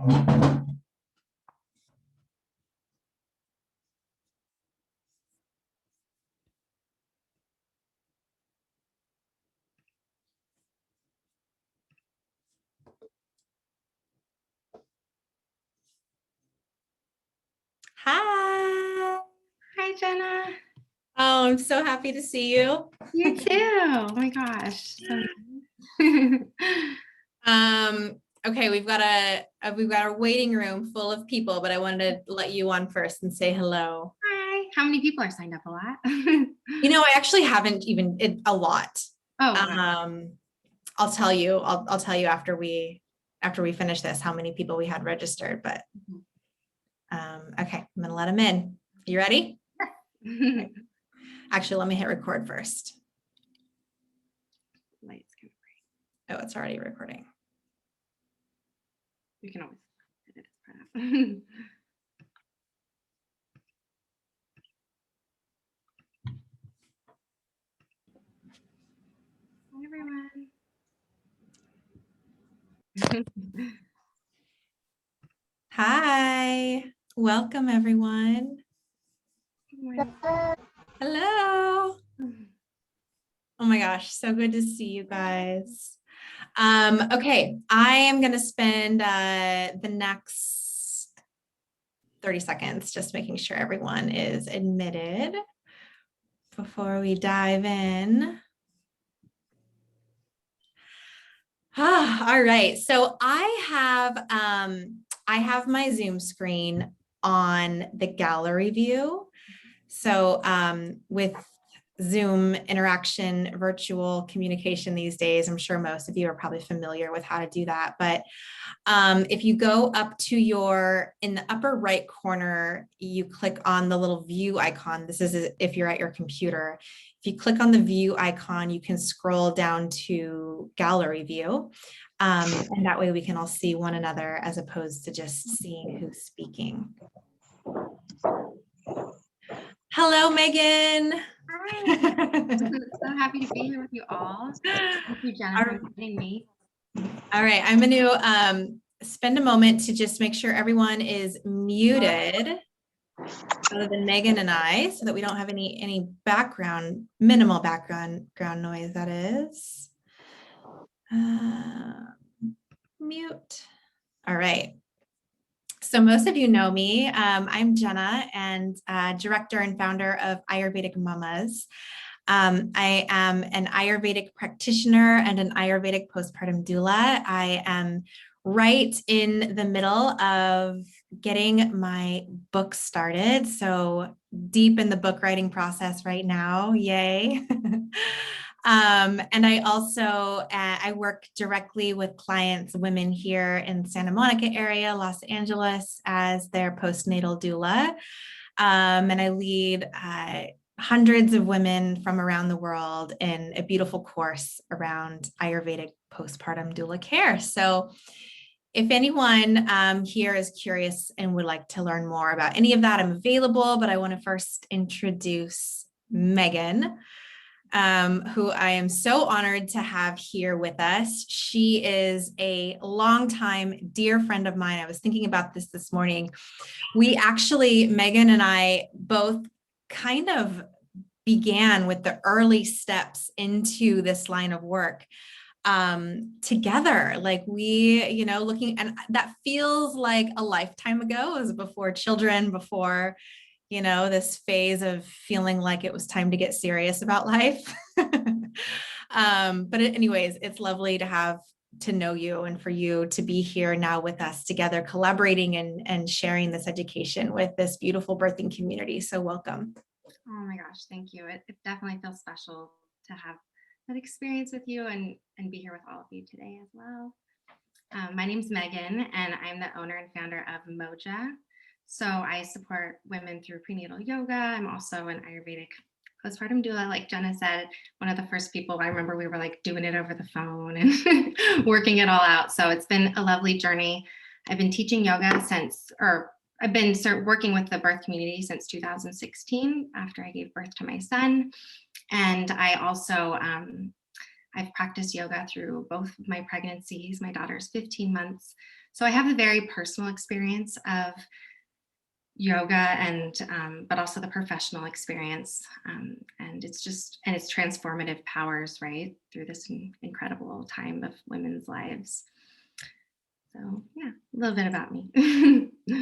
Hi. Hi, Jenna. Oh, I'm so happy to see you. You too. Oh my gosh. Okay, we've got a waiting room full of people, but I wanted to let you on first and say hello. Hi. How many people are signed up? A lot? I actually haven't even a lot. Oh, wow. I'll tell you after we finish this how many people we had registered, but okay, I'm gonna let them in. You ready? Okay. Actually, let me hit record first. Light's gonna break. Oh, it's already recording. You can always edit this part out. Hi, everyone. Hi. Welcome, everyone. Hello. Oh my gosh, so good to see you guys. Okay, I am going to spend the next 30 seconds just making sure everyone is admitted before we dive in. All right, so I have my Zoom screen on the gallery view. So with Zoom interaction, virtual communication these days, I'm sure most of you are probably familiar with how to do that. But if you go up to in the upper right corner, you click on the little view icon. This is if you're at your computer. If you click on the view icon, you can scroll down to gallery view. And that way we can all see one another as opposed to just seeing who's speaking. Hello, Megan. Hi. I'm so happy to be here with you all. Thank you, Jenna, for inviting me. All right, I'm going to spend a moment to just make sure everyone is muted, other than Megan and I, so that we don't have any minimal background noise, that is. Mute. All right. So most of you know me. I'm Jenna, and director and founder of Ayurvedic Mamas. I am an Ayurvedic practitioner and an Ayurvedic postpartum doula. I am right in the middle of getting my book started. So deep in the book writing process right now, yay. And I also, I work directly with clients, women here in Santa Monica area, Los Angeles, as their postnatal doula. And I lead hundreds of women from around the world in a beautiful course around Ayurvedic postpartum doula care. So if anyone here is curious and would like to learn more about any of that, I'm available, but I want to first introduce Megan, who I am so honored to have here with us. She is a longtime dear friend of mine. I was thinking about this morning. Megan and I both kind of began with the early steps into this line of work together. Like looking, and that feels like a lifetime ago. It was before children, before this phase of feeling like it was time to get serious about life. But anyways, it's lovely to know you and for you to be here now with us together, collaborating and sharing this education with this beautiful birthing community. So welcome. Oh my gosh, thank you. It definitely feels special to have that experience with you and be here with all of you today as well. My name's Megan, and I'm the owner and founder of Moja. So I support women through prenatal yoga. I'm also an Ayurvedic postpartum doula. Like Jenna said, one of the first people, I remember we were like doing it over the phone and working it all out. So it's been a lovely journey. I've been teaching yoga I've been working with the birth community since 2016 after I gave birth to my son. And I also, I've practiced yoga through both of my pregnancies. My daughter's 15 months. So I have a very personal experience of yoga and but also the professional experience, and it's transformative powers right through this incredible time of women's lives. So yeah, a little bit about me.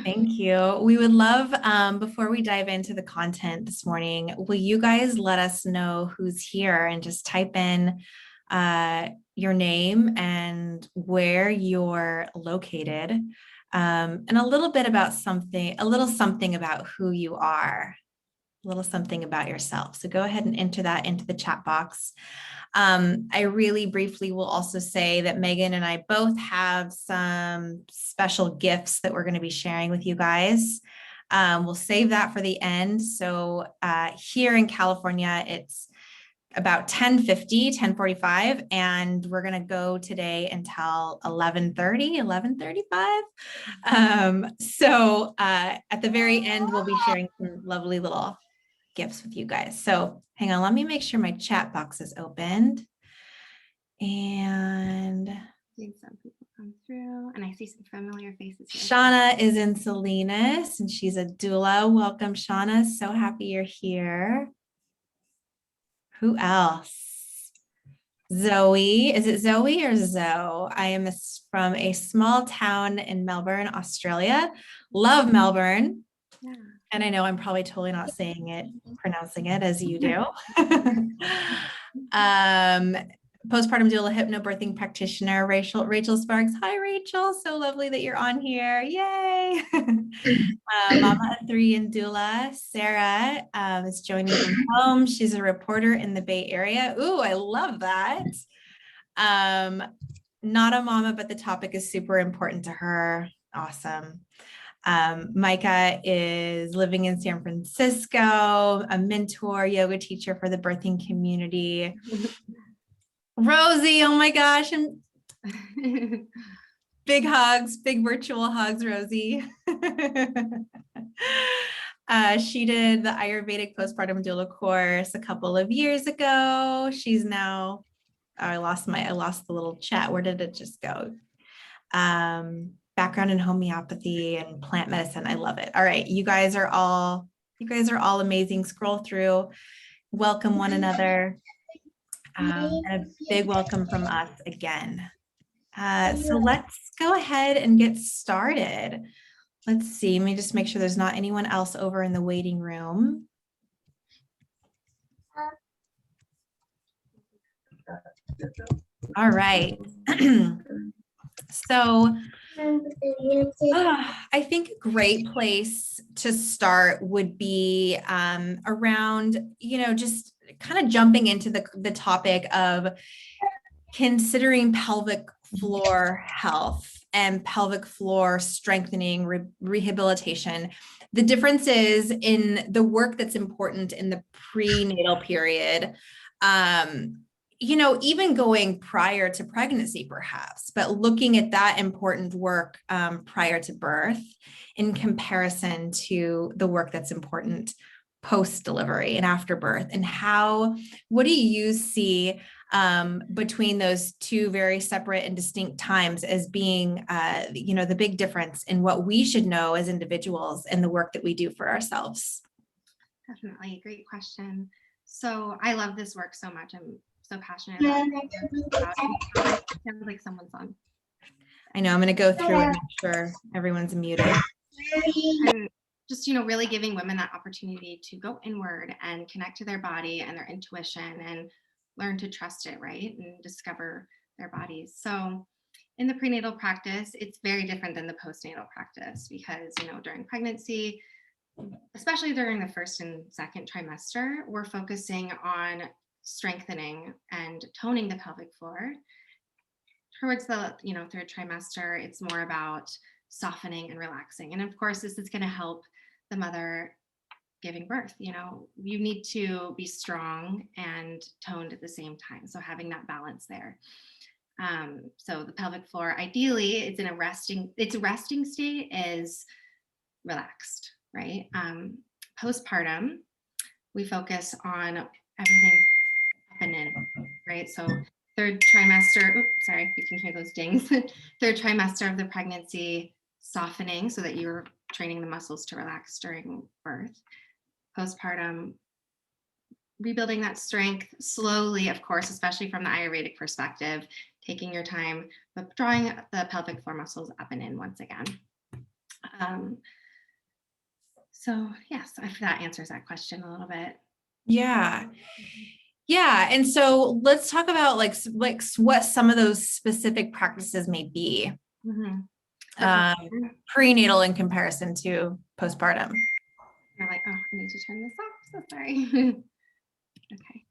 Thank you. We would love, before we dive into the content this morning, will you guys let us know who's here and just type in your name and where you're located, and a little bit about something, a little something about who you are, a little something about yourself. So go ahead and enter that into the chat box. I really briefly will also say that Megan and I both have some special gifts that we're going to be sharing with you guys. We'll save that for the end. So here in California, it's about 10:45, and we're going to go today until 11:35. So at the very end, we'll be sharing some lovely little gifts with you guys. So hang on, let me make sure my chat box is opened. And Seeing some people come through, and I see some familiar faces here. Shauna is in Salinas, and she's a doula. Welcome, Shauna. So happy you're here. Who else? Zoe. Is it Zoe or Zoe? I am from a small town in Melbourne, Australia. Love Melbourne. Yeah. And I know I'm probably totally not pronouncing it as you do. Postpartum doula, hypnobirthing practitioner, Rachel Sparks. Hi, Rachel. So lovely that you're on here. Yay. Mama of 3 and doula. Sarah is joining from home. She's a reporter in the Bay Area. Ooh, I love that. Not a mama, but the topic is super important to her. Awesome. Micah is living in San Francisco, a mentor, yoga teacher for the birthing community. Rosie, oh my gosh, and big hugs, big virtual hugs, Rosie. She did the Ayurvedic postpartum doula course a couple of years ago. She's now, I lost the little chat. Where did it just go? Background in homeopathy and plant medicine. I love it. All right, you guys are all amazing. Scroll through, welcome one another, and a big welcome from us again. So let's go ahead and get started. Let's see, let me just make sure there's not anyone else over in the waiting room. All right. So I think a great place to start would be around, just kind of jumping into the topic of considering pelvic floor health and pelvic floor strengthening, rehabilitation. The difference is in the work that's important in the prenatal period. Even going prior to pregnancy, perhaps, but looking at that important work prior to birth in comparison to the work that's important post-delivery and after birth, and what do you see between those two very separate and distinct times as being, the big difference in what we should know as individuals and the work that we do for ourselves? Definitely, great question. So I love this work so much. I'm so passionate about it. Sounds like someone's on. I know, I'm going to go through and make sure everyone's muted. And just, really giving women that opportunity to go inward and connect to their body and their intuition and learn to trust it, right? And discover their bodies. So in the prenatal practice, it's very different than the postnatal practice because, during pregnancy, especially during the first and second trimester, we're focusing on strengthening and toning the pelvic floor. Towards the third trimester, it's more about softening and relaxing. And of course, this is going to help the mother giving birth. You need to be strong and toned at the same time. So having that balance there. So the pelvic floor, ideally, it's in a resting state is relaxed, right? Postpartum, we focus on everything up and in, right? So third trimester, oops, sorry if you can hear those dings, third trimester of the pregnancy, softening so that you're training the muscles to relax during birth. Postpartum, rebuilding that strength slowly, of course, especially from the Ayurvedic perspective, taking your time, but drawing the pelvic floor muscles up and in once again. So yes, if that answers that question a little bit. Yeah. Yeah. And so let's talk about like what some of those specific practices may be. Prenatal in comparison to postpartum. You're like, oh, I need to turn this off. So sorry. Okay.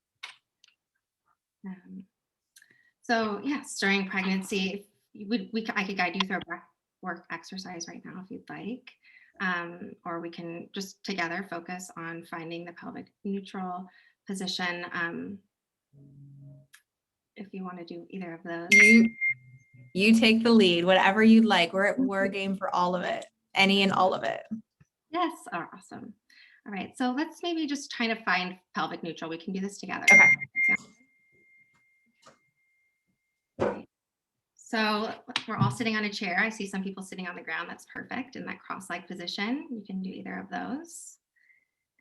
So yes, during pregnancy, I could guide you through a breath work exercise right now if you'd like, or we can just together focus on finding the pelvic neutral position. If you want to do either of those, you take the lead, whatever you'd like. We're game for all of it, any and all of it. Yes. Oh, awesome. All right. So let's maybe just try to find pelvic neutral. We can do this together. Okay. So we're all sitting on a chair. I see some people sitting on the ground. That's perfect in that cross-legged position. You can do either of those.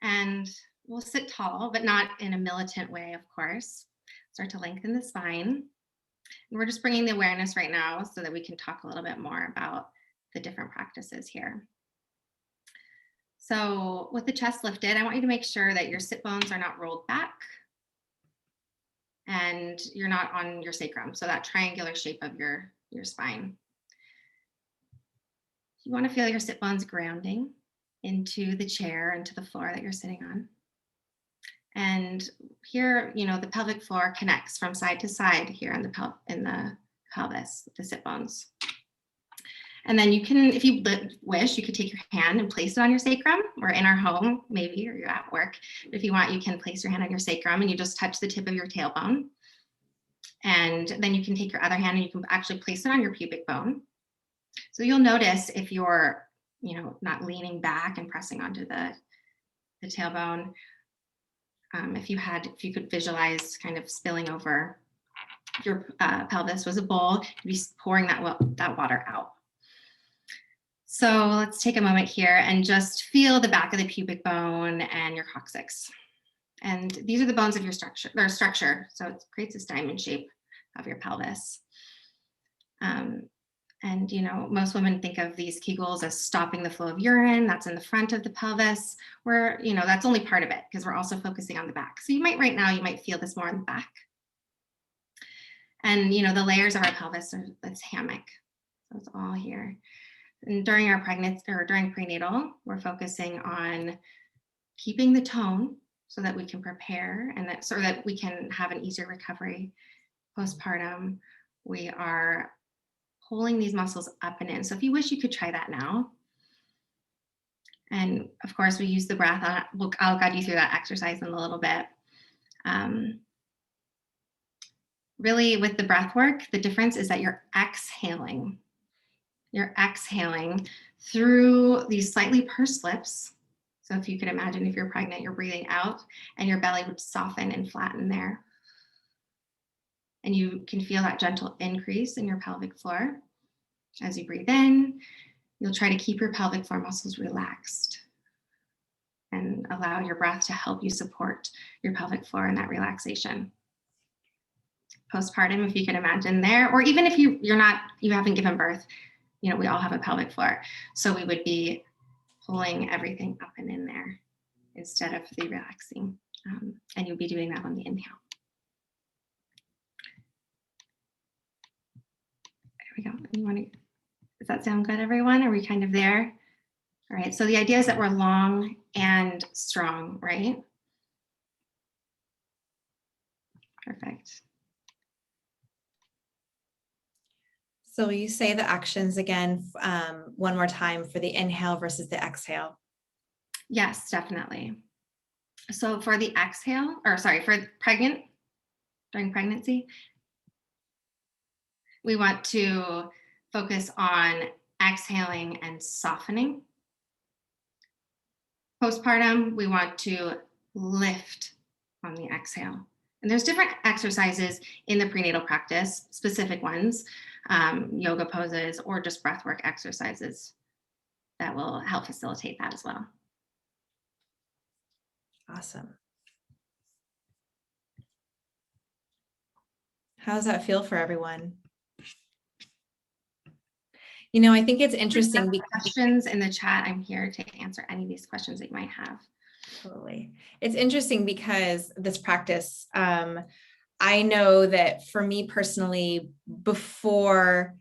And we'll sit tall, but not in a militant way, of course. Start to lengthen the spine. And we're just bringing the awareness right now so that we can talk a little bit more about the different practices here. So with the chest lifted, I want you to make sure that your sit bones are not rolled back and you're not on your sacrum. So that triangular shape of your spine. You want to feel your sit bones grounding into the chair, into the floor that you're sitting on. And here, the pelvic floor connects from side to side here in the pelvis, the sit bones. And then you can, if you wish, you could take your hand and place it on your sacrum, or in our home, maybe, or you're at work. But if you want, you can place your hand on your sacrum and you just touch the tip of your tailbone. And then you can take your other hand and you can actually place it on your pubic bone. So you'll notice if you're, not leaning back and pressing onto the tailbone, if you could visualize kind of spilling over your pelvis was a bowl, you'd be pouring that water out. So let's take a moment here and just feel the back of the pubic bone and your coccyx. And these are the bones of your structure. So it creates this diamond shape of your pelvis. And most women think of these Kegels as stopping the flow of urine. That's in the front of the pelvis, where that's only part of it because we're also focusing on the back. So right now you might feel this more in the back. And the layers of our pelvis are this hammock. So it's all here. And during our pregnancy or during prenatal, we're focusing on keeping the tone so that we can prepare and so that we can have an easier recovery. Postpartum, we are pulling these muscles up and in. So if you wish, you could try that now. And of course, we use the breath. I'll guide you through that exercise in a little bit. Really, with the breath work, the difference is that you're exhaling. You're exhaling through these slightly pursed lips. So if you could imagine if you're pregnant, you're breathing out and your belly would soften and flatten there. And you can feel that gentle increase in your pelvic floor. As you breathe in, you'll try to keep your pelvic floor muscles relaxed and allow your breath to help you support your pelvic floor in that relaxation. Postpartum, if you can imagine there, or even if you haven't given birth, we all have a pelvic floor. So we would be pulling everything up and in there instead of the relaxing. And you'll be doing that on the inhale. There we go. Does that sound good, everyone? Are we kind of there? All right. So the idea is that we're long and strong, right? Perfect. So you say the actions again, one more time for the inhale versus the exhale. Yes, definitely. So for the exhale, for during pregnancy, we want to focus on exhaling and softening. Postpartum, we want to lift on the exhale And there's different exercises in the prenatal practice, specific ones, yoga poses, or just breathwork exercises that will help facilitate that as well. Awesome. How does that feel for everyone? You know, I think it's interesting because questions in the chat. I'm here to answer any of these questions that you might have. totally. It's interesting because this practice, I know that for me personally, before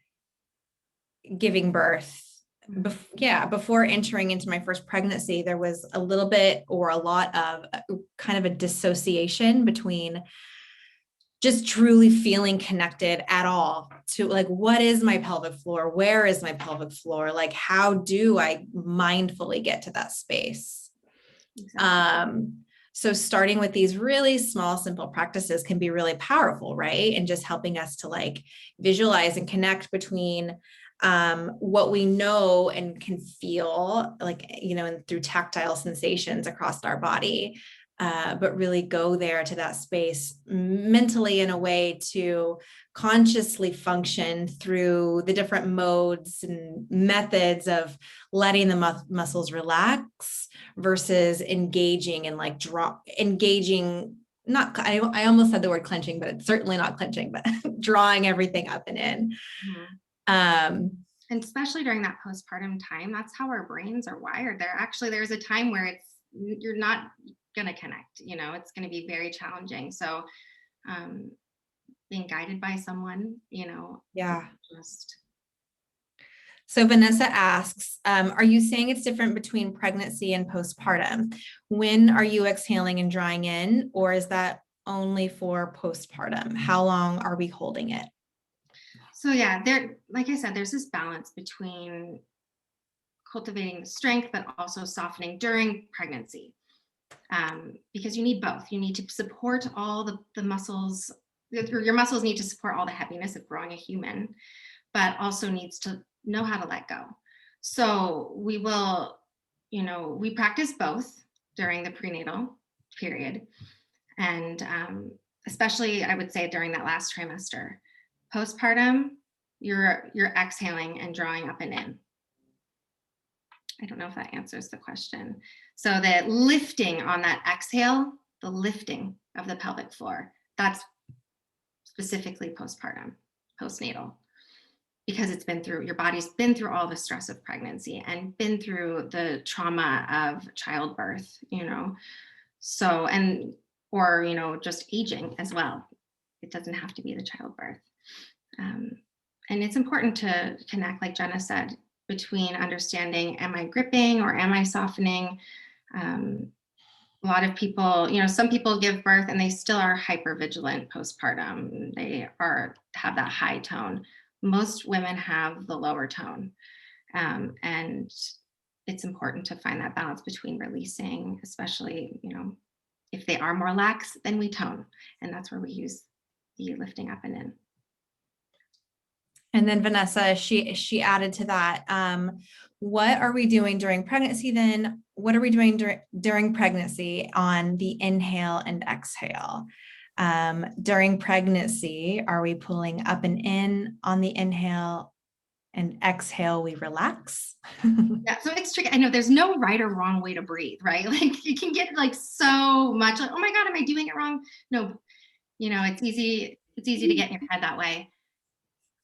giving birth, before entering into my first pregnancy, there was a little bit or a lot of kind of a dissociation between just truly feeling connected at all to like, what is my pelvic floor? Where is my pelvic floor? Like, how do I mindfully get to that space? Exactly. So starting with these really small, simple practices can be really powerful, right? And just helping us to like visualize and connect between what we know and can feel, like, you know, and through tactile sensations across our body, but really go there to that space mentally in a way to consciously function through the different modes and methods of letting the muscles relax versus engaging and like engaging, not, I almost said the word clenching, but it's certainly not clenching, but drawing everything up and in. And especially during that postpartum time, that's how our brains are wired. There's a time where you're not going to connect, you know, it's going to be very challenging. So being guided by someone, you know. Yeah. So Vanessa asks, are you saying it's different between pregnancy and postpartum? When are you exhaling and drawing in, or is that only for postpartum? How long are we holding it? So yeah, like I said, there's this balance between cultivating the strength, but also softening during pregnancy. Because you need both. You need to support all the muscles. Your muscles need to support all the heaviness of growing a human, but also needs to know how to let go. So we will, you know, we practice both during the prenatal period. And especially, I would say, during that last trimester. Postpartum, you're exhaling and drawing up and in. I don't know if that answers the question. So the lifting on that exhale, the lifting of the pelvic floor, that's specifically postpartum, postnatal, because your body's been through all the stress of pregnancy and been through the trauma of childbirth, you know. So, or, you know, just aging as well. It doesn't have to be the childbirth. And it's important to connect, like Jenna said, between understanding, am I gripping or am I softening? A lot of people, you know, some people give birth and they still are hypervigilant postpartum. They have that high tone. Most women have the lower tone. And it's important to find that balance between releasing, especially, you know, if they are more lax, then we tone. And that's where we use the lifting up and in. And then Vanessa, she added to that, what are we doing during pregnancy then? What are we doing during pregnancy on the inhale and exhale? During pregnancy, are we pulling up and in on the inhale, and exhale, we relax? Yeah, so it's tricky. I know there's no right or wrong way to breathe, right? Like you can get like so much like, oh my God, am I doing it wrong? No, you know, it's easy to get in your head that way.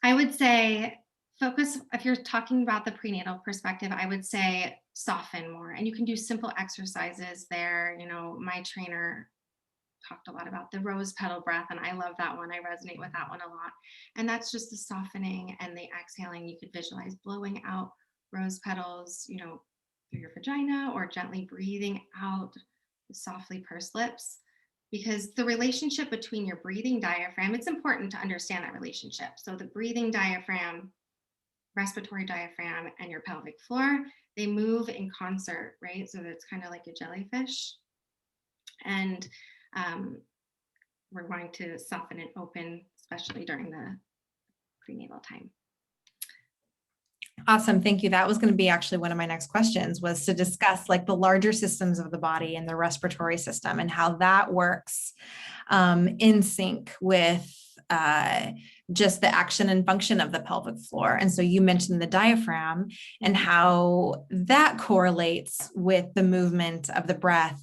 I would say focus, if you're talking about the prenatal perspective, I would say soften more. And you can do simple exercises there. You know, my trainer talked a lot about the rose petal breath, and I love that one. I resonate with that one a lot. And that's just the softening and the exhaling. You could visualize blowing out rose petals, you know, through your vagina, or gently breathing out the softly pursed lips. Because the relationship between your breathing diaphragm, it's important to understand that relationship. So the breathing diaphragm, respiratory diaphragm, and your pelvic floor, they move in concert, right? So that's kind of like a jellyfish. And we're going to soften and open, especially during the prenatal time. Awesome. Thank you. That was going to be actually one of my next questions, was to discuss like the larger systems of the body and the respiratory system and how that works in sync with just the action and function of the pelvic floor. And so you mentioned the diaphragm and how that correlates with the movement of the breath,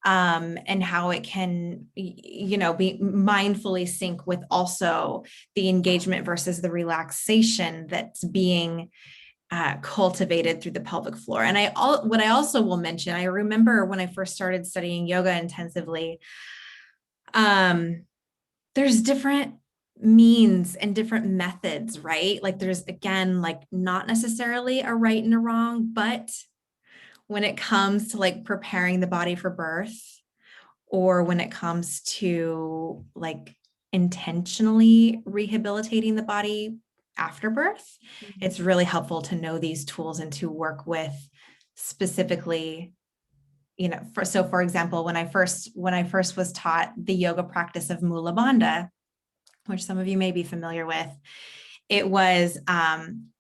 and how it can, be mindfully sync with also the engagement versus the relaxation that's being cultivated through the pelvic floor. And what I also will mention, I remember when I first started studying yoga intensively, there's different means and different methods, right? Like there's, again, like not necessarily a right and a wrong, but when it comes to like preparing the body for birth, or when it comes to like intentionally rehabilitating the body after birth, it's really helpful to know these tools and to work with specifically, for example, when I first was taught the yoga practice of Mula Bandha, which some of you may be familiar with, it was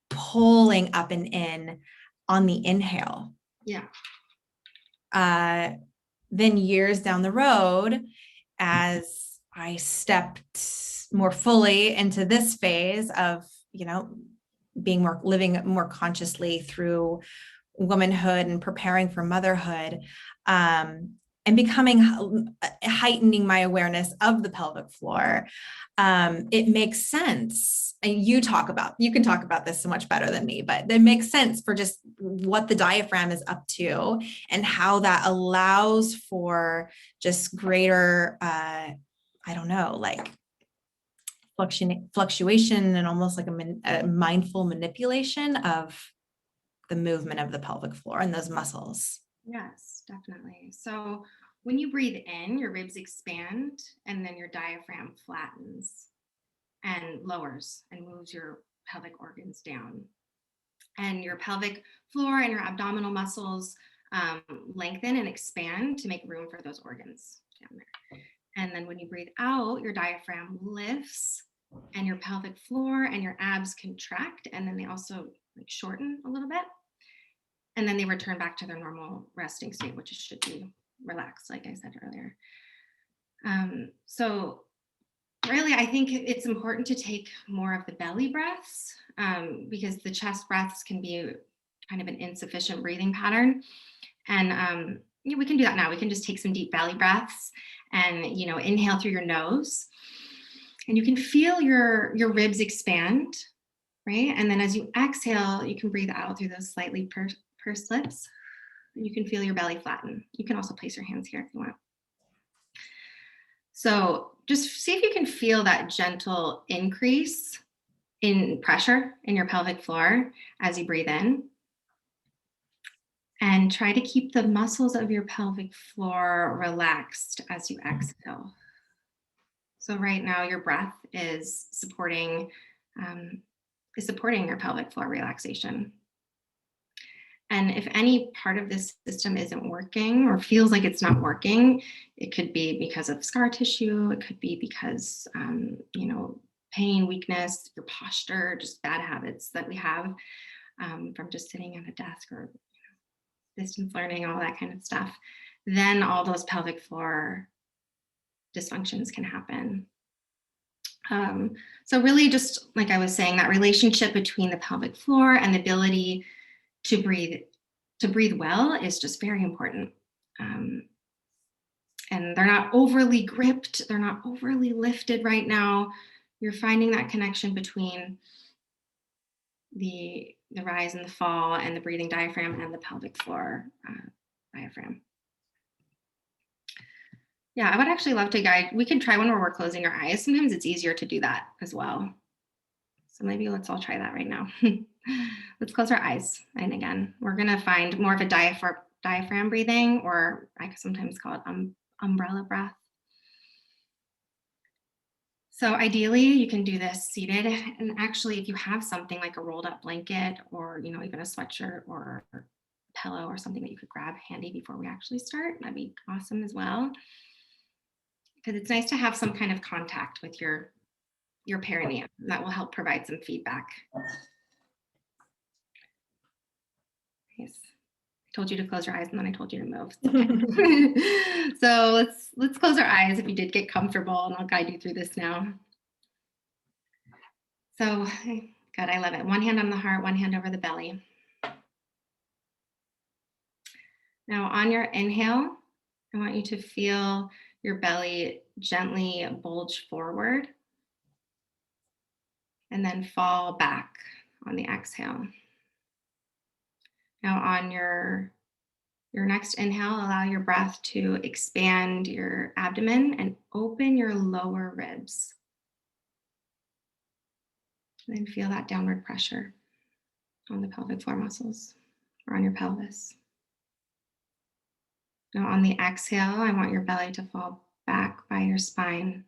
pulling up and in on the inhale. Yeah. Then years down the road, as I stepped more fully into this phase of, living more consciously through womanhood and preparing for motherhood, and heightening my awareness of the pelvic floor, it makes sense. And you can talk about this so much better than me, but it makes sense for just what the diaphragm is up to and how that allows for just greater, fluctuation and almost like a mindful manipulation of the movement of the pelvic floor and those muscles. Yes, definitely. So when you breathe in, your ribs expand and then your diaphragm flattens and lowers and moves your pelvic organs down. And your pelvic floor and your abdominal muscles lengthen and expand to make room for those organs down there. And then when you breathe out, your diaphragm lifts and your pelvic floor and your abs contract, and then they also shorten a little bit. And then they return back to their normal resting state, which should be relaxed, like I said earlier. So really, I think it's important to take more of the belly breaths, because the chest breaths can be kind of an insufficient breathing pattern. And we can do that now. We can just take some deep belly breaths and, inhale through your nose. And you can feel your ribs expand, right? And then as you exhale, you can breathe out through those slightly pursed lips. You can feel your belly flatten. You can also place your hands here if you want. So just see if you can feel that gentle increase in pressure in your pelvic floor as you breathe in. And try to keep the muscles of your pelvic floor relaxed as you exhale. So right now your breath is supporting your pelvic floor relaxation. And if any part of this system isn't working or feels like it's not working, it could be because of scar tissue. It could be because, pain, weakness, your posture, just bad habits that we have from just sitting at a desk or distance learning, all that kind of stuff. Then all those pelvic floor dysfunctions can happen. So really, just like I was saying, that relationship between the pelvic floor and the ability to breathe well is just very important. And they're not overly gripped, they're not overly lifted right now. You're finding that connection between the rise and the fall and the breathing diaphragm and the pelvic floor diaphragm. Yeah, I would actually love to guide. We can try one where we're closing our eyes. Sometimes it's easier to do that as well. So maybe let's all try that right now. Let's close our eyes. And again, we're going to find more of a diaphragm breathing, or I sometimes call it umbrella breath. So ideally, you can do this seated. And actually, if you have something like a rolled up blanket or, even a sweatshirt or a pillow or something that you could grab handy before we actually start, that'd be awesome as well. Because it's nice to have some kind of contact with your perineum. That will help provide some feedback. Nice. I told you to close your eyes and then I told you to move. Okay. So let's close our eyes if you did get comfortable, and I'll guide you through this now. So good, I love it. One hand on the heart, one hand over the belly. Now on your inhale, I want you to feel your belly gently bulge forward and then fall back on the exhale. Now on your next inhale, allow your breath to expand your abdomen and open your lower ribs. And then feel that downward pressure on the pelvic floor muscles or on your pelvis. Now on the exhale, I want your belly to fall back by your spine.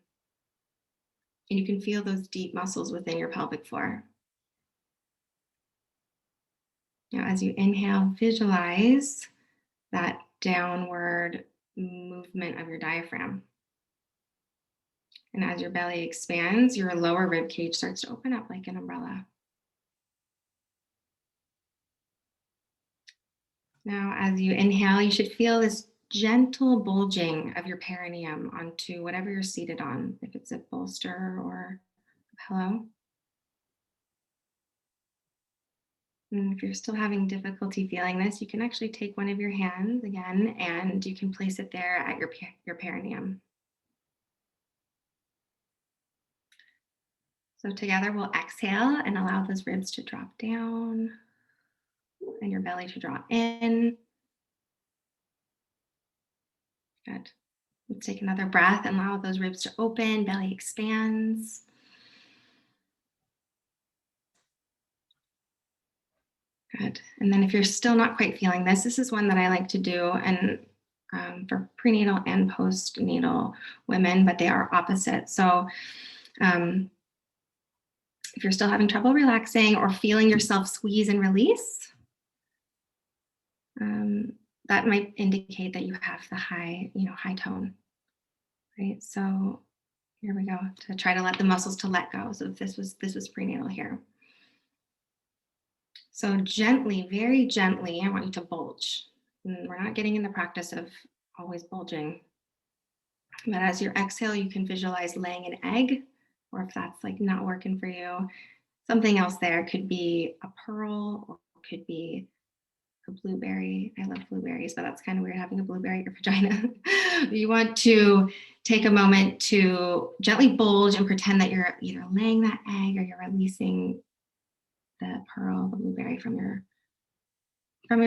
And you can feel those deep muscles within your pelvic floor. Now as you inhale, visualize that downward movement of your diaphragm. And as your belly expands, your lower rib cage starts to open up like an umbrella. Now, as you inhale, you should feel this gentle bulging of your perineum onto whatever you're seated on, if it's a bolster or a pillow. And if you're still having difficulty feeling this, you can actually take one of your hands again and you can place it there at your perineum. So together we'll exhale and allow those ribs to drop down and your belly to draw in. Good. Let's take another breath and allow those ribs to open, belly expands. Good. And then if you're still not quite feeling this, this is one that I like to do and for prenatal and postnatal women, but they are opposite. So if you're still having trouble relaxing or feeling yourself squeeze and release, that might indicate that you have the high tone, right? So here we go, to try to let the muscles to let go. So if this was prenatal here. So gently, very gently, I want you to bulge. And we're not getting in the practice of always bulging. But as you exhale, you can visualize laying an egg, or if that's like not working for you, something else there could be a pearl or could be a blueberry. I love blueberries, but that's kind of weird having a blueberry in your vagina. You want to take a moment to gently bulge and pretend that you're either laying that egg or you're releasing the pearl, the blueberry from your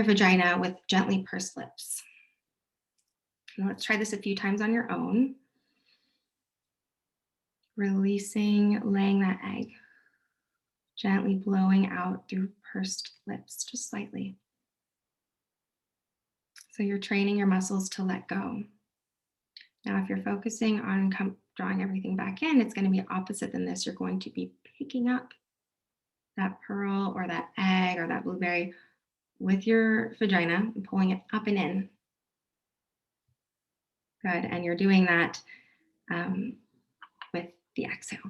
vagina with gently pursed lips. And let's try this a few times on your own. Releasing, laying that egg, gently blowing out through pursed lips, just slightly. So you're training your muscles to let go. Now, if you're focusing on drawing everything back in, it's going to be opposite than this. You're going to be picking up that pearl or that egg or that blueberry with your vagina and pulling it up and in. Good. And you're doing that with the exhale.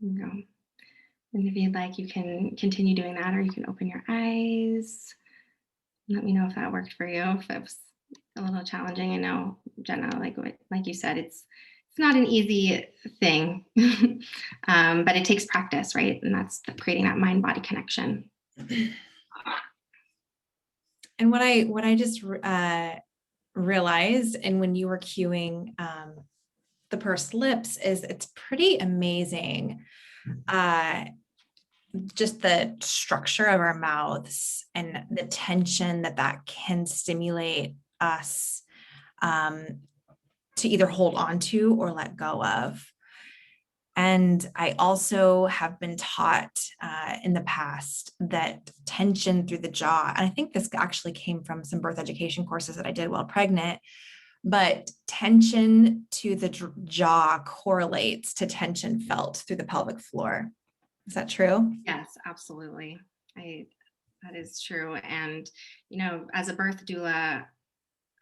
There you go. And if you'd like, you can continue doing that, or you can open your eyes. Let me know if that worked for you, if it was a little challenging. I know, Jenna, like you said, it's not an easy thing, but it takes practice, right? And that's creating that mind-body connection. And what I just realized, and when you were cueing the pursed lips, is it's pretty amazing. Just the structure of our mouths and the tension that can stimulate us to either hold on to or let go of. And I also have been taught in the past that tension through the jaw, and I think this actually came from some birth education courses that I did while pregnant, but tension to the jaw correlates to tension felt through the pelvic floor. Is that true? Yes, absolutely. That is true. And, as a birth doula,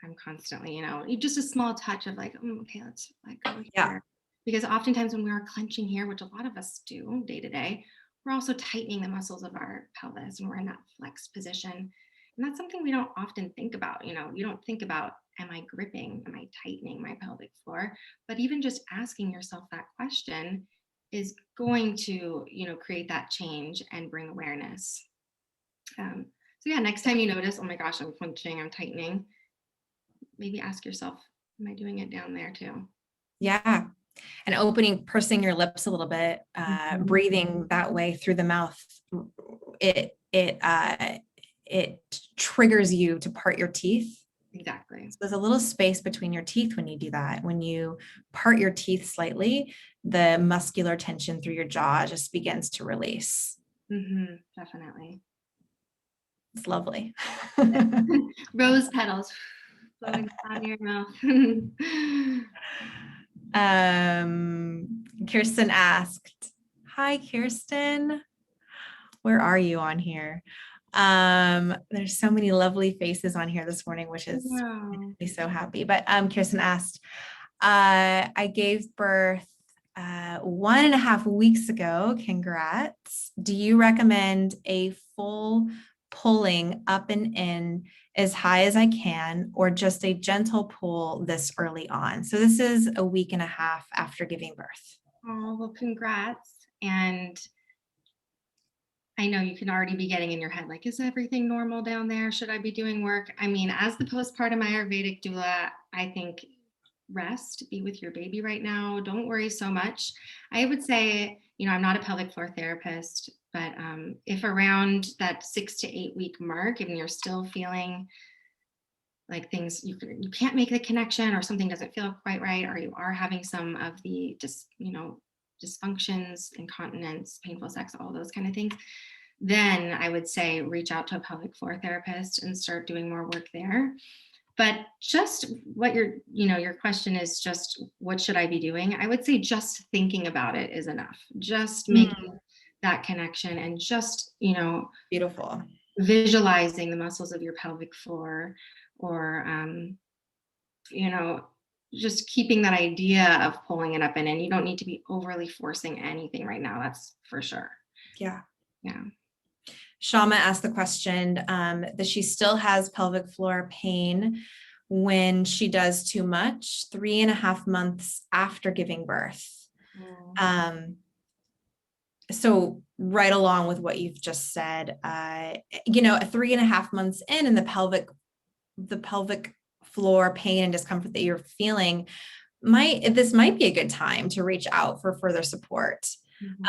I'm constantly, just a small touch of like, okay, let's let go here. Yeah. Because oftentimes when we are clenching here, which a lot of us do day to day, we're also tightening the muscles of our pelvis and we're in that flexed position. And that's something we don't often think about. You don't think about, am I gripping? Am I tightening my pelvic floor? But even just asking yourself that question is going to, create that change and bring awareness. So yeah, next time you notice, oh my gosh, I'm flinching, I'm tightening, maybe ask yourself, am I doing it down there too? Yeah. And pursing your lips a little bit, breathing that way through the mouth, it triggers you to part your teeth. Exactly. So there's a little space between your teeth when you do that. When you part your teeth slightly, the muscular tension through your jaw just begins to release. Definitely. It's lovely. Rose petals flowing down your mouth. Kirsten asked, hi, Kirsten. Where are you on here? There's so many lovely faces on here this morning, which is makes me so happy. But Kirsten asked, I gave birth 1.5 weeks ago. Congrats. Do you recommend a full pulling up and in as high as I can, or just a gentle pull this early on? So this is a 1.5 weeks after giving birth. Oh, well, congrats. And I know you can already be getting in your head, like, is everything normal down there? Should I be doing work? I mean, as the postpartum Ayurvedic doula, I think rest, be with your baby right now. Don't worry so much. I would say, I'm not a pelvic floor therapist, but if around that 6 to 8 week mark, and you're still feeling like things, you can't make the connection, or something doesn't feel quite right, or you are having some of the dysfunctions, incontinence, painful sex, all those kind of things, then I would say reach out to a pelvic floor therapist and start doing more work there. But just what your question is, just what should I be doing? I would say just thinking about it is enough. Just making that connection, and just, Beautiful. visualizing the muscles of your pelvic floor, or, just keeping that idea of pulling it up and in. You don't need to be overly forcing anything right now. That's for sure. Yeah. Yeah. Shama asked the question that she still has pelvic floor pain when she does too much 3.5 months after giving birth. So right along with what you've just said, 3.5 months in, and the pelvic floor pain and discomfort that you're feeling, this might be a good time to reach out for further support.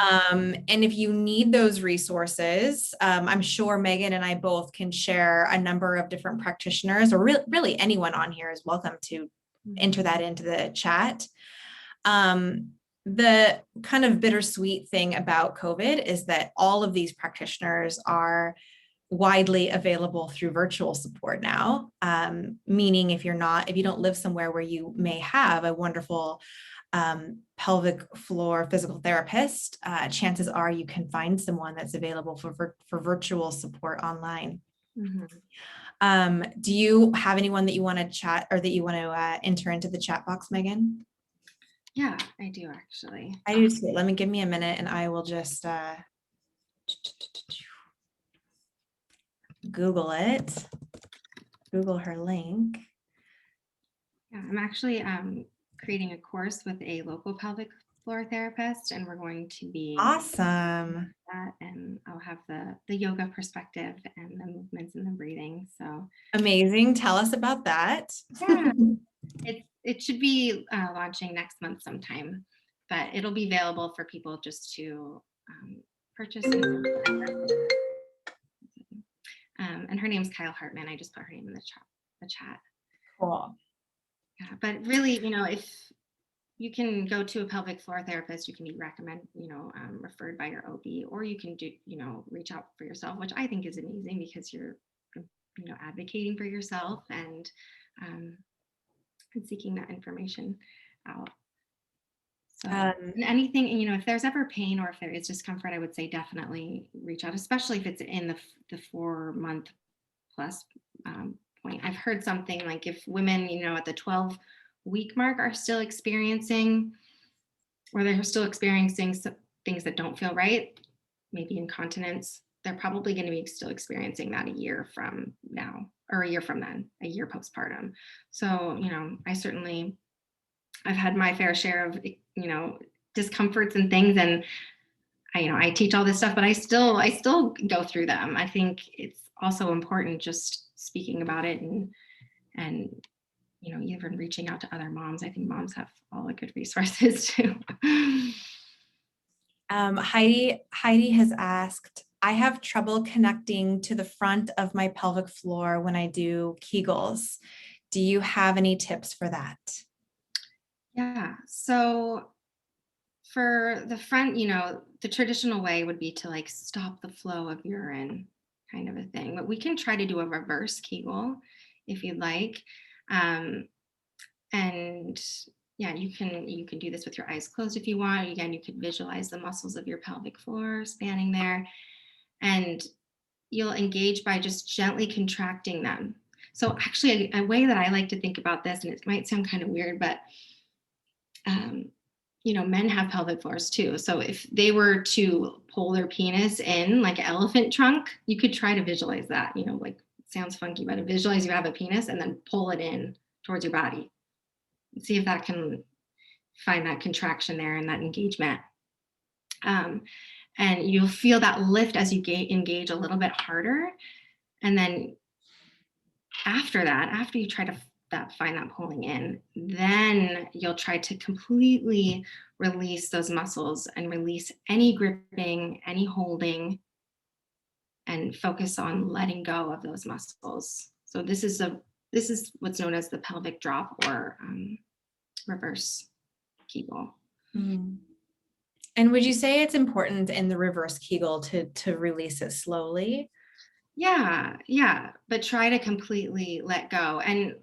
And if you need those resources, I'm sure Megan and I both can share a number of different practitioners, or really anyone on here is welcome to enter that into the chat. The kind of bittersweet thing about COVID is that all of these practitioners are widely available through virtual support now, meaning if you don't live somewhere where you may have a wonderful pelvic floor physical therapist, chances are you can find someone that's available for virtual support online. Do you have anyone that you want to chat, or that you want to enter into the chat box, Megan? Yeah, I do actually. I do too. Give me a minute and I will just Google it. Google her link. Yeah, I'm actually creating a course with a local pelvic floor therapist, and we're going to be awesome. That, and I'll have the yoga perspective and the movements and the breathing. So amazing. Tell us about that. Yeah, it should be launching next month sometime, but it'll be available for people just to purchase. And her name's Kyle Hartman. I just put her name in the chat. Cool. Yeah, but really, if you can go to a pelvic floor therapist, you can be referred by your OB, or you can do, reach out for yourself, which I think is amazing, because you're, advocating for yourself and seeking that information out. So anything, if there's ever pain, or if there is discomfort, I would say definitely reach out, especially if it's in the 4-month plus point. I've heard something like, if women, at the 12-week mark are still experiencing, or they're still experiencing things that don't feel right, maybe incontinence, they're probably going to be still experiencing that a year from now, or a year from then, a year postpartum. So, I've had my fair share of, discomforts and things. And I teach all this stuff, but I still go through them. I think it's also important just speaking about it, and even reaching out to other moms. I think moms have all the good resources too. Heidi has asked, I have trouble connecting to the front of my pelvic floor when I do Kegels. Do you have any tips for that? Yeah. So for the front, the traditional way would be to like stop the flow of urine, kind of a thing. But we can try to do a reverse Kegel if you'd like. And yeah, you can do this with your eyes closed if you want. Again, you could visualize the muscles of your pelvic floor spanning there, and you'll engage by just gently contracting them. So actually, a way that I like to think about this, and it might sound kind of weird, but men have pelvic floors too. So if they were to pull their penis in like an elephant trunk, you could try to visualize that. Like it sounds funky, but visualize you have a penis and then pull it in towards your body. See if that can find that contraction there and that engagement. And you'll feel that lift as you engage a little bit harder. And then after that, after you try to find that pulling in, then you'll try to completely release those muscles and release any gripping, any holding, and focus on letting go of those muscles. So this is what's known as the pelvic drop, or reverse Kegel. Mm. And would you say it's important in the reverse Kegel to release it slowly? Yeah, but try to completely let go, and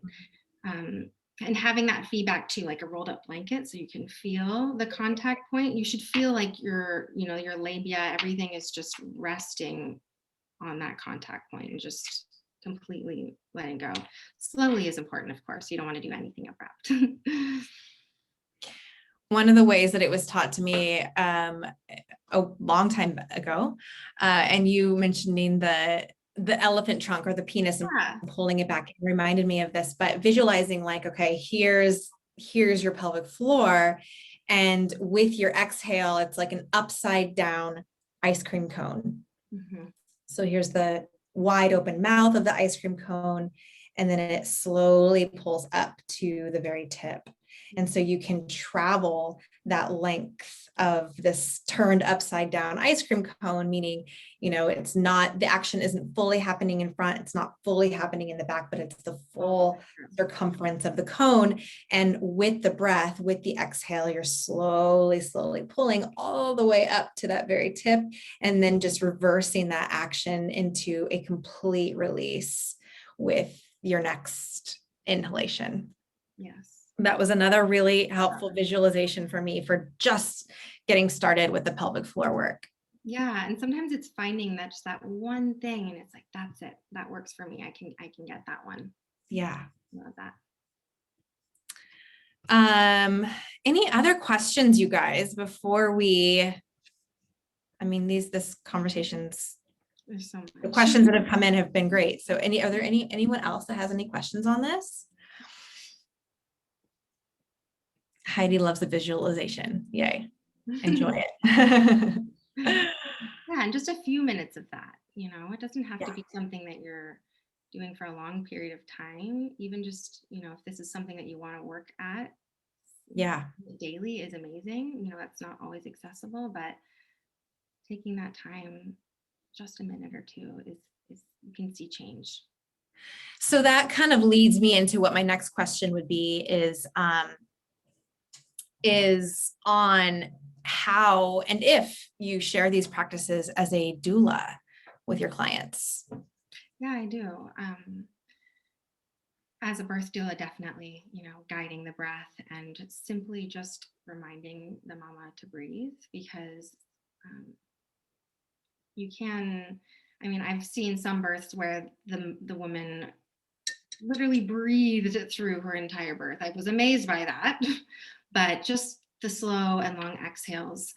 having that feedback too, like a rolled up blanket, so you can feel the contact point. You should feel like your labia, everything is just resting on that contact point and just completely letting go. Slowly is important, of course. You don't want to do anything abrupt. One of the ways that it was taught to me a long time ago, and you mentioning the elephant trunk or the penis and Yeah. pulling it back reminded me of this, but visualizing like, okay, here's your pelvic floor, and with your exhale, it's like an upside down ice cream cone. Mm-hmm. So here's the wide open mouth of the ice cream cone, and then it slowly pulls up to the very tip. And so you can travel that length of this turned upside down ice cream cone, meaning, it's not, the action isn't fully happening in front, it's not fully happening in the back, but it's the full circumference of the cone. And with the breath, with the exhale, you're slowly pulling all the way up to that very tip, and then just reversing that action into a complete release with your next inhalation. Yes. That was another really helpful visualization for me for just getting started with the pelvic floor work. Yeah, and sometimes it's finding that just that one thing, and it's like, that's it, that works for me. I can get that one. Yeah. Love that. Any other questions, you guys, before this conversations, There's so much. the questions that have come in have been great. So are there anyone else that has any questions on this? Heidi loves the visualization. Yay. Enjoy it. Yeah, and just a few minutes of that, it doesn't have to Yeah. be something that you're doing for a long period of time. Even just, if this is something that you want to work at, Yeah. daily is amazing. That's not always accessible, but taking that time, just a minute or two, is you can see change. So that kind of leads me into what my next question would be is on how and if you share these practices as a doula with your clients. Yeah, I do. As a birth doula, definitely, guiding the breath and simply just reminding the mama to breathe, because you can, I've seen some births where the woman literally breathed through her entire birth. I was amazed by that, but just the slow and long exhales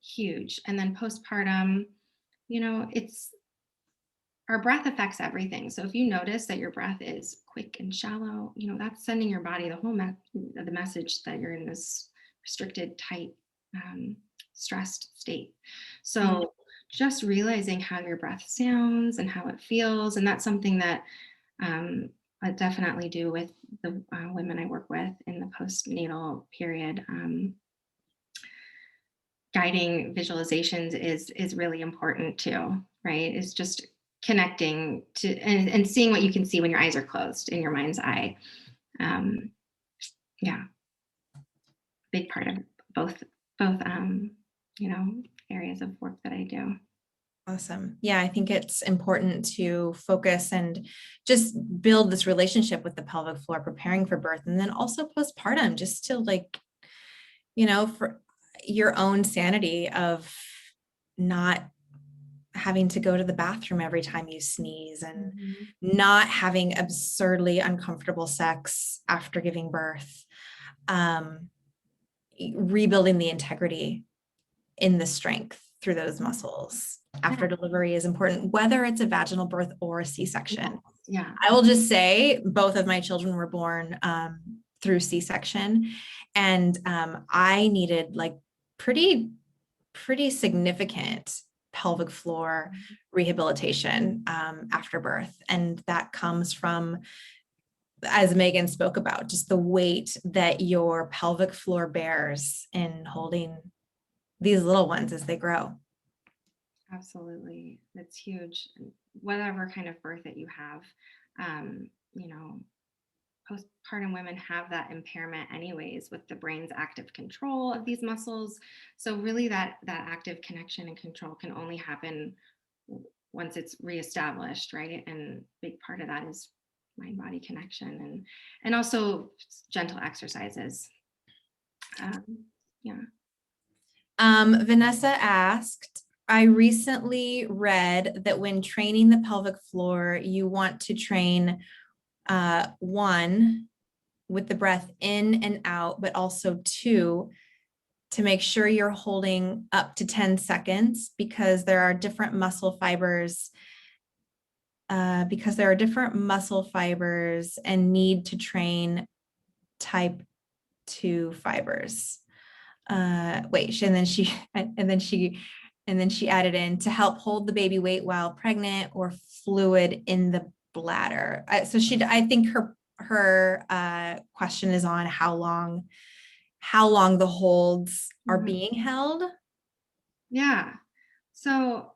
huge. And then postpartum, our breath affects everything. So if you notice that your breath is quick and shallow, that's sending your body the message that you're in this restricted, tight, stressed state. So just realizing how your breath sounds and how it feels, and that's something that I definitely do with the women I work with in the postnatal period. Guiding visualizations is really important too, right? It's just connecting to and seeing what you can see when your eyes are closed in your mind's eye. Yeah, big part of both areas of work that I do. Awesome. Yeah, I think it's important to focus and just build this relationship with the pelvic floor, preparing for birth, and then also postpartum, just to for your own sanity of not having to go to the bathroom every time you sneeze, and not having absurdly uncomfortable sex after giving birth, rebuilding the integrity in the strength through those muscles after delivery is important, whether it's a vaginal birth or a C-section. Yeah. I will just say both of my children were born through C-section, and I needed like pretty significant pelvic floor rehabilitation after birth. And that comes from, as Megan spoke about, just the weight that your pelvic floor bears in holding these little ones as they grow. Absolutely. It's huge. Whatever kind of birth that you have, postpartum women have that impairment anyways with the brain's active control of these muscles. So really that active connection and control can only happen once it's reestablished, right? And a big part of that is mind body connection and also gentle exercises. Yeah. Vanessa asked, I recently read that when training the pelvic floor, you want to train one, with the breath in and out, but also two, to make sure you're holding up to 10 seconds, because there are different muscle fibers and need to train type 2 fibers. Wait, and then she added in, to help hold the baby weight while pregnant or fluid in the bladder. I think her question is on how long the holds are being held. Yeah. So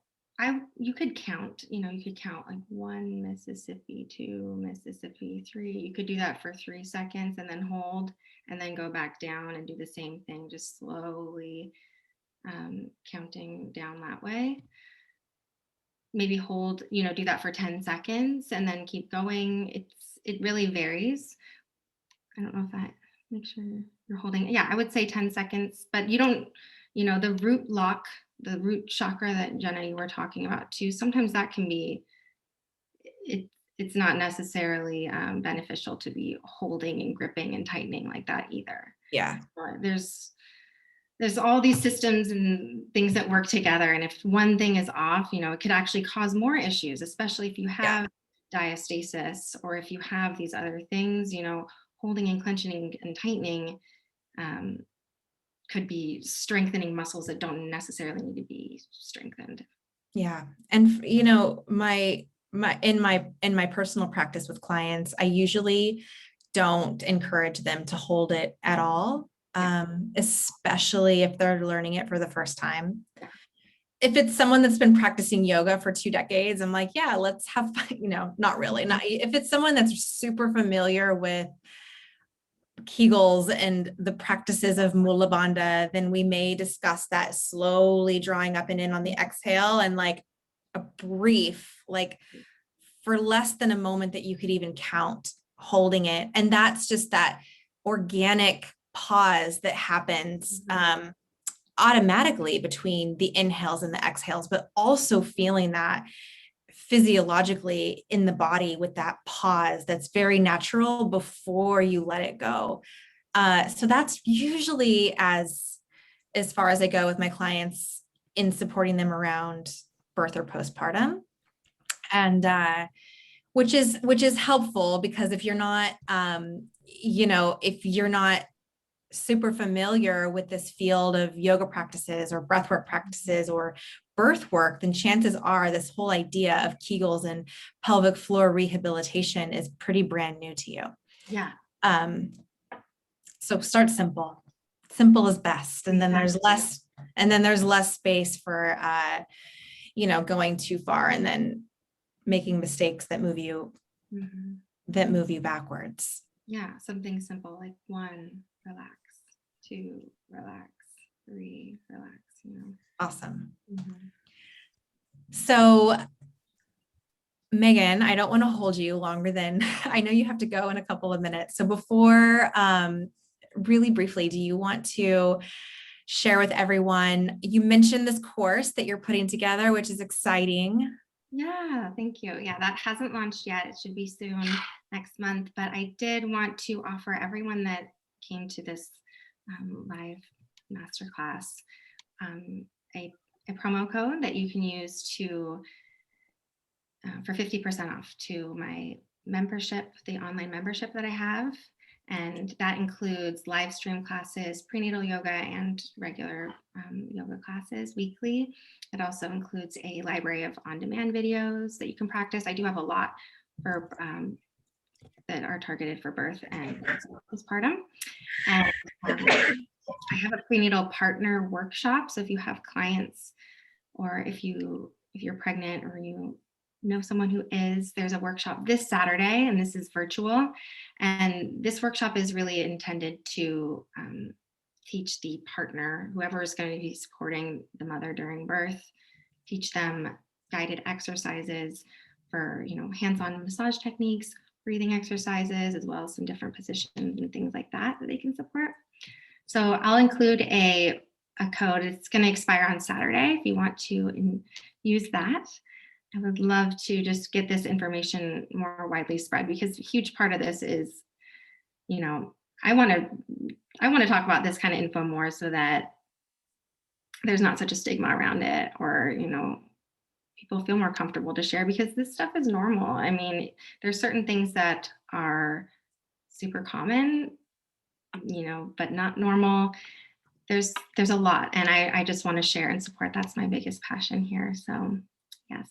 you could count like 1 Mississippi, 2 Mississippi, 3. You could do that for 3 seconds and then hold and then go back down and do the same thing, just slowly counting down that way. Maybe hold, do that for 10 seconds and then keep going. It really varies. I don't know if that make sure you're holding. Yeah, I would say 10 seconds, but you don't, the root lock, the root chakra that Jenna, you were talking about too, sometimes that can be, it's not necessarily beneficial to be holding and gripping and tightening like that either. Yeah. There's all these systems and things that work together. And if one thing is off, it could actually cause more issues, especially if you have diastasis or if you have these other things, holding and clenching and tightening could be strengthening muscles that don't necessarily need to be strengthened. Yeah. And in my personal practice with clients, I usually don't encourage them to hold it at all, especially if they're learning it for the first time. Yeah. If it's someone that's been practicing yoga for 2 decades, I'm like, yeah, let's have fun, not really. If it's someone that's super familiar with Kegels and the practices of Mula Bandha, then we may discuss that, slowly drawing up and in on the exhale, and like a brief, like for less than a moment that you could even count, holding it. And that's just that organic pause that happens automatically between the inhales and the exhales, but also feeling that physiologically in the body with that pause that's very natural before you let it go. So that's usually as as far as I go with my clients in supporting them around birth or postpartum. And which is helpful, because if you're not, if you're not super familiar with this field of yoga practices or breathwork practices or birth work, then chances are this whole idea of Kegels and pelvic floor rehabilitation is pretty brand new to you. Yeah. So start simple. Simple is best. And then Exactly. there's less space for, going too far and then making mistakes that move you backwards. Yeah, something simple like 1, relax, 2, relax, 3, relax, Awesome. So Megan, I don't want to hold you longer than I know you have to go in a couple of minutes. So before, really briefly, do you want to share with everyone, you mentioned this course that you're putting together, which is exciting. Yeah, thank you. Yeah, that hasn't launched yet. It should be soon, next month. But I did want to offer everyone that came to this live masterclass a promo code that you can use to for 50% off to my membership, the online membership that I have. And that includes live stream classes, prenatal yoga, and regular yoga classes weekly. It also includes a library of on-demand videos that you can practice. I do have a lot for that are targeted for birth and postpartum. And I have a prenatal partner workshop. So if you have clients, or if you're pregnant, or you know someone who is, there's a workshop this Saturday, and this is virtual. And this workshop is really intended to teach the partner, whoever is going to be supporting the mother during birth, teach them guided exercises for, hands-on massage techniques, breathing exercises, as well as some different positions and things like that they can support. So I'll include a code. It's going to expire on Saturday if you want to use that. I would love to just get this information more widely spread, because a huge part of this is, I want to talk about this kind of info more, so that there's not such a stigma around it, or, people feel more comfortable to share, because this stuff is normal. I mean, there's certain things that are super common, but not normal. There's a lot, and I just want to share and support. That's my biggest passion here. So yes.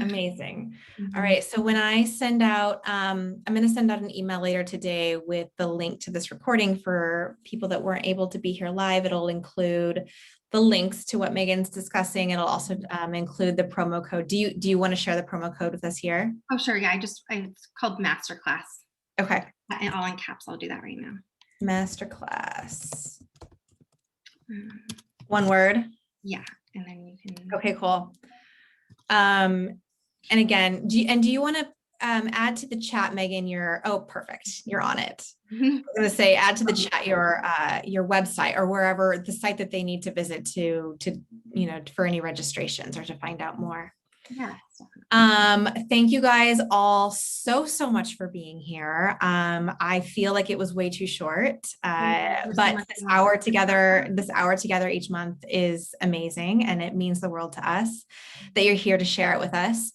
Amazing. All right. So when I send out, I'm going to send out an email later today with the link to this recording for people that weren't able to be here live. It'll include the links to what Megan's discussing. It'll also include the promo code. Do you want to share the promo code with us here? Oh, sure. Yeah. It's called Masterclass. Okay. And all in caps. I'll do that right now. Masterclass. One word. Yeah. And then you can. Okay, cool. And again, do you want to add to the chat, Megan, perfect. You're on it. I'm going to say add to the chat your website, or wherever the site that they need to visit to for any registrations or to find out more. Yeah. Thank you guys all so much for being here. I feel like it was way too short, but this hour together each month is amazing, and it means the world to us that you're here to share it with us.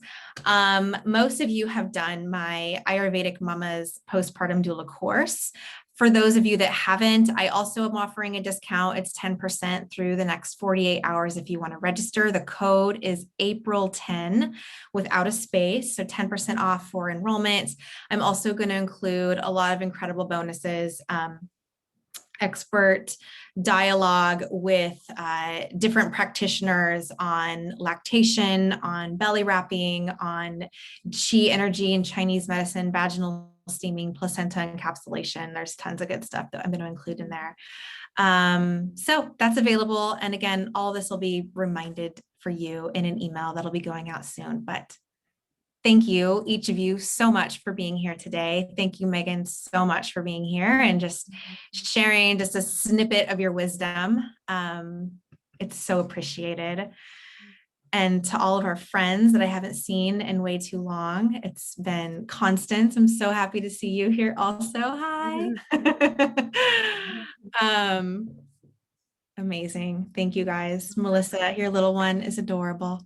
Most of you have done my Ayurvedic Mamas postpartum doula course. For those of you that haven't, I also am offering a discount. It's 10% through the next 48 hours if you want to register. The code is April 10 without a space, so 10% off for enrollment. I'm also going to include a lot of incredible bonuses, expert dialogue with different practitioners on lactation, on belly wrapping, on chi energy and Chinese medicine, vaginal steaming, placenta encapsulation. There's tons of good stuff that I'm going to include in there. So that's available. And again, all this will be reminded for you in an email that'll be going out soon. But thank you, each of you, so much for being here today. Thank you, Megan, so much for being here and just sharing just a snippet of your wisdom. It's so appreciated. And to all of our friends that I haven't seen in way too long, it's been Constance. I'm so happy to see you here also. Hi. Amazing. Thank you guys. Melissa, your little one is adorable.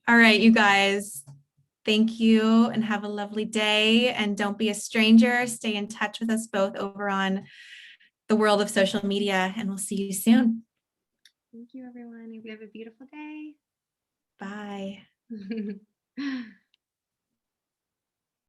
All right, you guys. Thank you and have a lovely day. And don't be a stranger. Stay in touch with us both over on the world of social media, and we'll see you soon. Thank you, everyone. Hope you have a beautiful day. Bye.